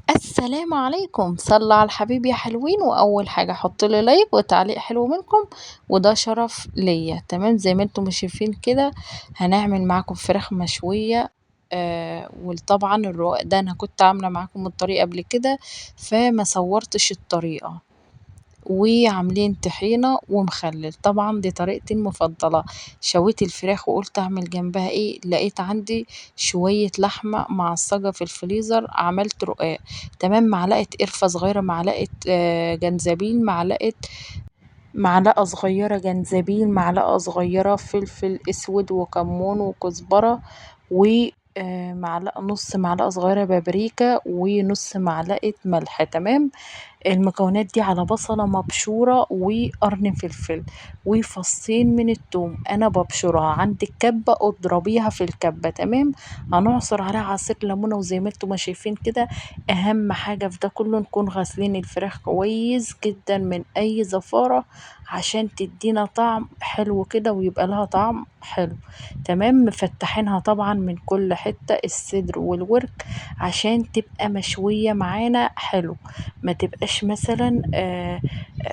السلام عليكم، صلّوا على الحبيب يا حلوين، وأول حاجة حُطّوا لي لايك وتعليق حلو منكم، وده شرف ليّا، تمام، زي ما أنتم ما شايفين كده هنعمل معاكم فراخ مشوية وطبعًا الرقاق ده أنا كنت عاملة معاكم الطريقة قبل كده، فما صوّرتش الطريقة. وعاملين طحينة ومخلل، طبعًا دي طريقتي المفضلة. شويت الفراخ وقُلت أعمل جنبها إيه، لقيت عندي شوية لحمة معصّجة في الفريزر، عملت رقاق، تمام، معلقة قرفة صغيرة، معلقة جنزبيل، معلقة صغيرة جنزبيل، معلقة صغيرة فلفل أسود وكمون وكزبرة و نُص معلقة صغيرة بابريكا ونُص معلقة ملح، تمام. المكونات دي على بصلة مبشورة وقرن فلفل وفصين من التوم، أنا بابشرها، عندِك كبة اضربيها في الكبة، تمام. هنعصر عليها عصير ليمونة وزي ما أنتم ما شايفين كده. أهم حاجة في ده كله نكون غاسلين الفراخ كويس جدًا من أي زفارة عشان تدينا طعم حلو كده ويبقى لها طعم حلو، تمام. مفتحينها طبعًا من كل حتة الصدر والورك عشان تبقى مشوية معانا حلو، ما تبقاش مثلًا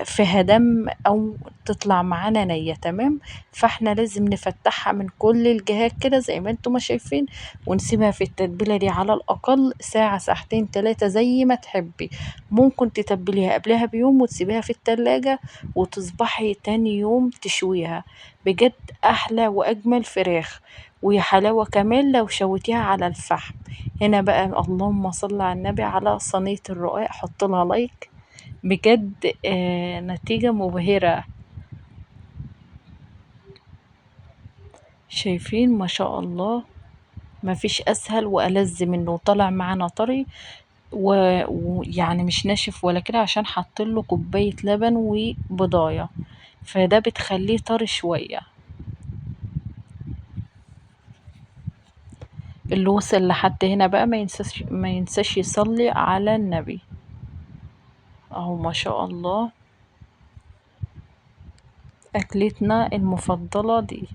فيها دم أو تطلع معانا نيّة، تمام. فإحنا لازم نفتحها من كل الجهات كده زي ما أنتم ما شايفين، ونسيبها في التتبيلة دي على الأقل ساعة، ساعتين، 3 زي ما تحبي. ممكن تتبليها قبلها بيوم وتسيبيها في التلاجة وتصبحي تاني يوم تشويها، بجد أحلى وأجمل فراخ. ويا حلاوة كمان لو شويتيها على الفحم. هنا بقى اللهم صل على النبي على صينية الرقاق، حط لها لايك، بجد نتيجة مبهرة. شايفين ما شاء الله، ما فيش أسهل وألذ منه، وطالع معانا طري ويعني مش ناشف ولا كده عشان حاطين له كوباية لبن وبضاية، فده بتخليه طري شوية. اللي وصل لحد هنا بقى ما ينساش يصلي على النبي. اهو ما شاء الله أكلتنا المفضلة دي،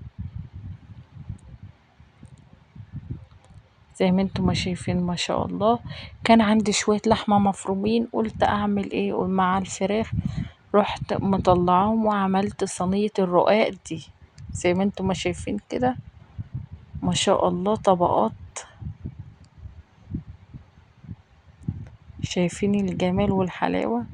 زي ما انتم ما شايفين ما شاء الله. كان عندي شوية لحمة مفرومين، قلت اعمل ايه مع الفراخ، رحت مطلعاهم وعملت صينية الرقاق دي زي ما انتم ما شايفين كده ما شاء الله طبقات. شايفين الجمال والحلاوة.